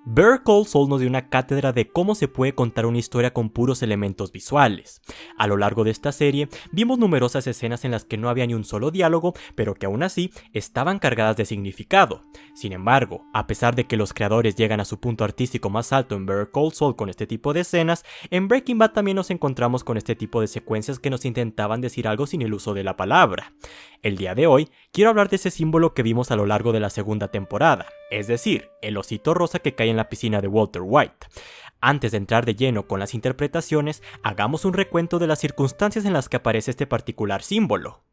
Better Call Saul nos dio una cátedra de cómo se puede contar una historia con puros elementos visuales. A lo largo de esta serie, vimos numerosas escenas en las que no había ni un solo diálogo, pero que aún así estaban cargadas de significado. Sin embargo, a pesar de que los creadores llegan a su punto artístico más alto en Better Call Saul con este tipo de escenas, en Breaking Bad también nos encontramos con este tipo de secuencias que nos intentaban decir algo sin el uso de la palabra. El día de hoy, quiero hablar de ese símbolo que vimos a lo largo de la segunda temporada, es decir, el osito rosa que cae en la piscina de Walter White. Antes de entrar de lleno con las interpretaciones, hagamos un recuento de las circunstancias en las que aparece este particular símbolo.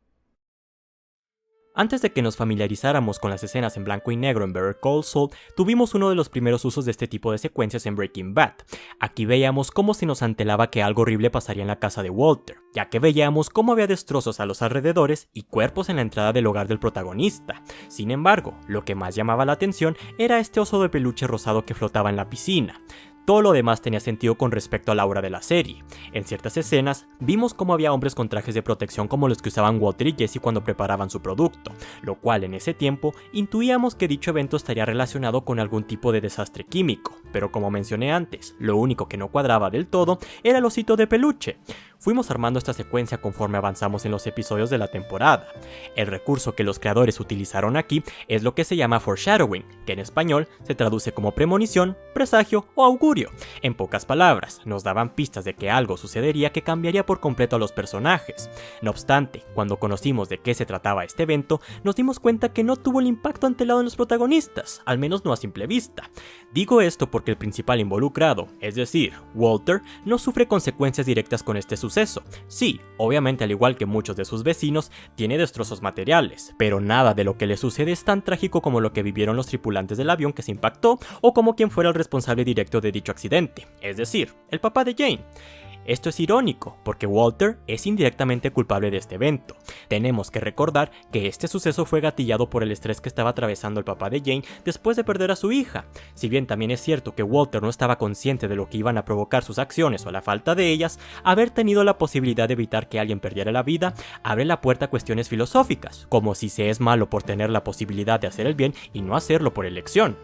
Antes de que nos familiarizáramos con las escenas en blanco y negro en Better Call Saul, tuvimos uno de los primeros usos de este tipo de secuencias en Breaking Bad. Aquí veíamos cómo se nos antelaba que algo horrible pasaría en la casa de Walter, ya que veíamos cómo había destrozos a los alrededores y cuerpos en la entrada del hogar del protagonista. Sin embargo, lo que más llamaba la atención era este oso de peluche rosado que flotaba en la piscina. Todo lo demás tenía sentido con respecto a la aura de la serie. En ciertas escenas, vimos cómo había hombres con trajes de protección como los que usaban Walter y Jesse cuando preparaban su producto, lo cual en ese tiempo intuíamos que dicho evento estaría relacionado con algún tipo de desastre químico, pero como mencioné antes, lo único que no cuadraba del todo era el osito de peluche. Fuimos armando esta secuencia conforme avanzamos en los episodios de la temporada. El recurso que los creadores utilizaron aquí es lo que se llama foreshadowing, que en español se traduce como premonición, presagio o augurio. En pocas palabras, nos daban pistas de que algo sucedería que cambiaría por completo a los personajes. No obstante, cuando conocimos de qué se trataba este evento, nos dimos cuenta que no tuvo el impacto antelado en los protagonistas, al menos no a simple vista. Digo esto porque el principal involucrado, es decir, Walter, no sufre consecuencias directas con este suceso. Sí, obviamente al igual que muchos de sus vecinos, tiene destrozos materiales, pero nada de lo que le sucede es tan trágico como lo que vivieron los tripulantes del avión que se impactó o como quien fuera el responsable directo de dicho accidente, es decir, el papá de Jane. Esto es irónico, porque Walter es indirectamente culpable de este evento. Tenemos que recordar que este suceso fue gatillado por el estrés que estaba atravesando el papá de Jane después de perder a su hija. Si bien también es cierto que Walter no estaba consciente de lo que iban a provocar sus acciones o la falta de ellas, haber tenido la posibilidad de evitar que alguien perdiera la vida abre la puerta a cuestiones filosóficas, como si se es malo por tener la posibilidad de hacer el bien y no hacerlo por elección.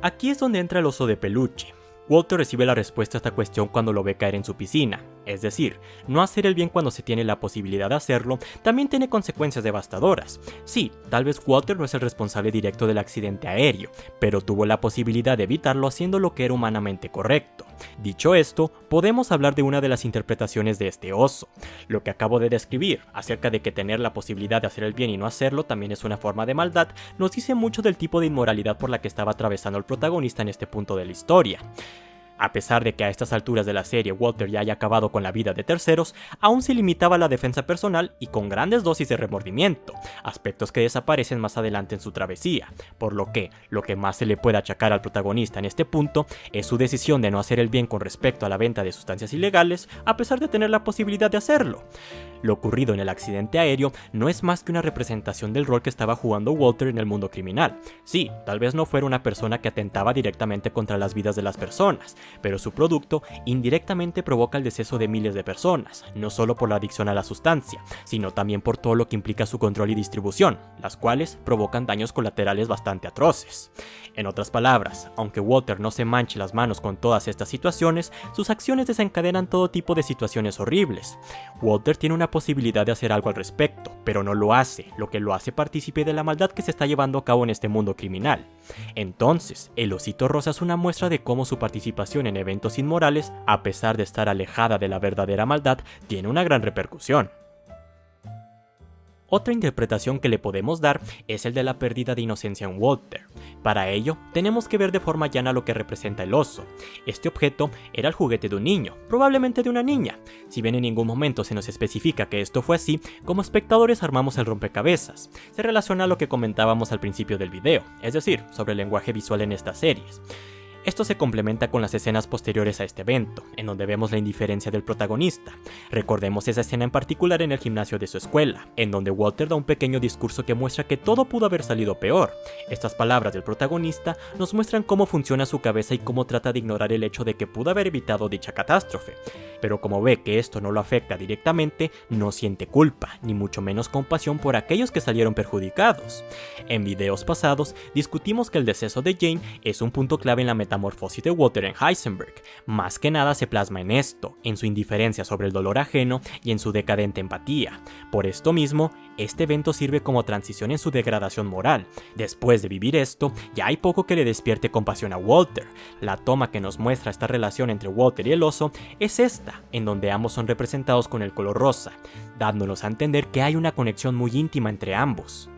Aquí es donde entra el oso de peluche. Walter recibe la respuesta a esta cuestión cuando lo ve caer en su piscina, es decir, no hacer el bien cuando se tiene la posibilidad de hacerlo también tiene consecuencias devastadoras. Sí, tal vez Walter no es el responsable directo del accidente aéreo, pero tuvo la posibilidad de evitarlo haciendo lo que era humanamente correcto. Dicho esto, podemos hablar de una de las interpretaciones de este oso. Lo que acabo de describir, acerca de que tener la posibilidad de hacer el bien y no hacerlo también es una forma de maldad, nos dice mucho del tipo de inmoralidad por la que estaba atravesando el protagonista en este punto de la historia. A pesar de que a estas alturas de la serie Walter ya haya acabado con la vida de terceros, aún se limitaba a la defensa personal y con grandes dosis de remordimiento, aspectos que desaparecen más adelante en su travesía, por lo que más se le puede achacar al protagonista en este punto es su decisión de no hacer el bien con respecto a la venta de sustancias ilegales, a pesar de tener la posibilidad de hacerlo. Lo ocurrido en el accidente aéreo no es más que una representación del rol que estaba jugando Walter en el mundo criminal. Sí, tal vez no fuera una persona que atentaba directamente contra las vidas de las personas, pero su producto indirectamente provoca el deceso de miles de personas, no solo por la adicción a la sustancia, sino también por todo lo que implica su control y distribución, las cuales provocan daños colaterales bastante atroces. En otras palabras, aunque Walter no se manche las manos con todas estas situaciones, sus acciones desencadenan todo tipo de situaciones horribles. Walter tiene una posibilidad de hacer algo al respecto, pero no lo hace, lo que lo hace partícipe de la maldad que se está llevando a cabo en este mundo criminal. Entonces, el osito rosa es una muestra de cómo su participación en eventos inmorales, a pesar de estar alejada de la verdadera maldad, tiene una gran repercusión. Otra interpretación que le podemos dar es el de la pérdida de inocencia en Walter. Para ello, tenemos que ver de forma llana lo que representa el oso. Este objeto era el juguete de un niño, probablemente de una niña. Si bien en ningún momento se nos especifica que esto fue así, como espectadores armamos el rompecabezas. Se relaciona a lo que comentábamos al principio del video, es decir, sobre el lenguaje visual en estas series. Esto se complementa con las escenas posteriores a este evento, en donde vemos la indiferencia del protagonista. Recordemos esa escena en particular en el gimnasio de su escuela, en donde Walter da un pequeño discurso que muestra que todo pudo haber salido peor. Estas palabras del protagonista nos muestran cómo funciona su cabeza y cómo trata de ignorar el hecho de que pudo haber evitado dicha catástrofe. Pero como ve que esto no lo afecta directamente, no siente culpa, ni mucho menos compasión por aquellos que salieron perjudicados. En videos pasados, discutimos que el deceso de Jane es un punto clave en la metamorfosis de Walter en Heisenberg. Más que nada se plasma en esto, en su indiferencia sobre el dolor ajeno y en su decadente empatía. Por esto mismo, este evento sirve como transición en su degradación moral. Después de vivir esto, ya hay poco que le despierte compasión a Walter. La toma que nos muestra esta relación entre Walter y el oso es esta, en donde ambos son representados con el color rosa, dándonos a entender que hay una conexión muy íntima entre ambos.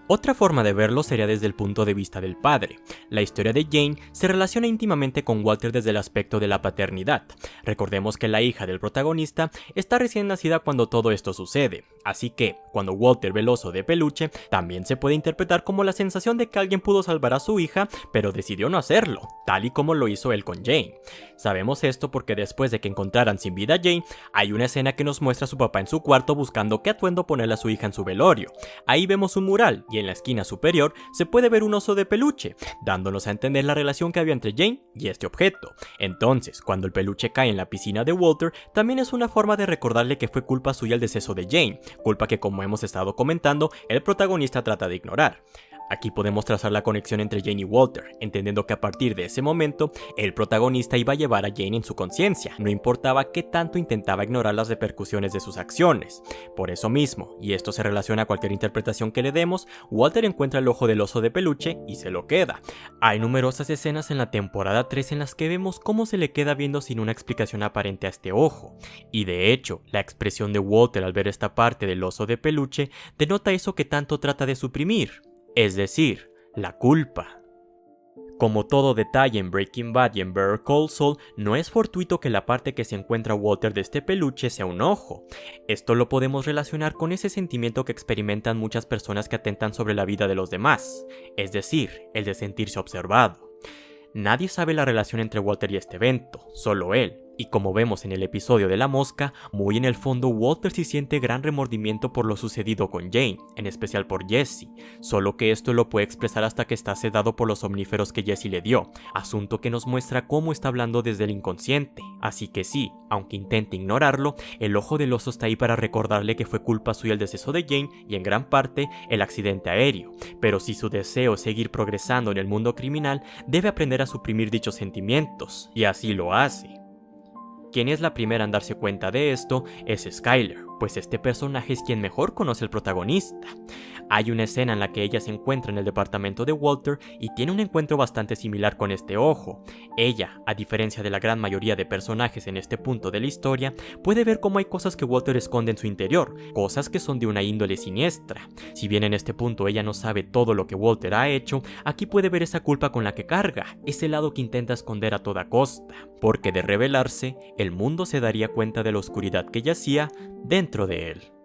Otra forma de verlo sería desde el punto de vista del padre. La historia de Jane se relaciona íntimamente con Walter desde el aspecto de la paternidad. Recordemos que la hija del protagonista está recién nacida cuando todo esto sucede, así que, cuando Walter ve el oso de peluche, también se puede interpretar como la sensación de que alguien pudo salvar a su hija, pero decidió no hacerlo, tal y como lo hizo él con Jane. Sabemos esto porque después de que encontraran sin vida a Jane, hay una escena que nos muestra a su papá en su cuarto buscando qué atuendo ponerle a su hija en su velorio. Ahí vemos un mural, y en la esquina superior se puede ver un oso de peluche, dándonos a entender la relación que había entre Jane y este objeto. Entonces, cuando el peluche cae en la piscina de Walter, también es una forma de recordarle que fue culpa suya el deceso de Jane, culpa que, como hemos estado comentando, el protagonista trata de ignorar. Aquí podemos trazar la conexión entre Jane y Walter, entendiendo que a partir de ese momento, el protagonista iba a llevar a Jane en su conciencia, no importaba qué tanto intentaba ignorar las repercusiones de sus acciones. Por eso mismo, y esto se relaciona a cualquier interpretación que le demos, Walter encuentra el ojo del oso de peluche y se lo queda. Hay numerosas escenas en la temporada 3 en las que vemos cómo se le queda viendo sin una explicación aparente a este ojo, y de hecho, la expresión de Walter al ver esta parte del oso de peluche denota eso que tanto trata de suprimir. Es decir, la culpa. Como todo detalle en Breaking Bad y en Better Call Saul, no es fortuito que la parte que se encuentra Walter de este peluche sea un ojo. Esto lo podemos relacionar con ese sentimiento que experimentan muchas personas que atentan sobre la vida de los demás, es decir, el de sentirse observado. Nadie sabe la relación entre Walter y este evento, solo él. Y como vemos en el episodio de la mosca, muy en el fondo Walter sí siente gran remordimiento por lo sucedido con Jane, en especial por Jesse, solo que esto lo puede expresar hasta que está sedado por los somníferos que Jesse le dio, asunto que nos muestra cómo está hablando desde el inconsciente. Así que sí, aunque intente ignorarlo, el ojo del oso está ahí para recordarle que fue culpa suya el deceso de Jane y en gran parte el accidente aéreo, pero si su deseo es seguir progresando en el mundo criminal, debe aprender a suprimir dichos sentimientos, y así lo hace. Quien es la primera en darse cuenta de esto es Skyler, pues este personaje es quien mejor conoce al protagonista. Hay una escena en la que ella se encuentra en el departamento de Walter y tiene un encuentro bastante similar con este ojo. Ella, a diferencia de la gran mayoría de personajes en este punto de la historia, puede ver cómo hay cosas que Walter esconde en su interior, cosas que son de una índole siniestra. Si bien en este punto ella no sabe todo lo que Walter ha hecho, aquí puede ver esa culpa con la que carga, ese lado que intenta esconder a toda costa, porque de revelarse, el mundo se daría cuenta de la oscuridad que yacía dentro de él.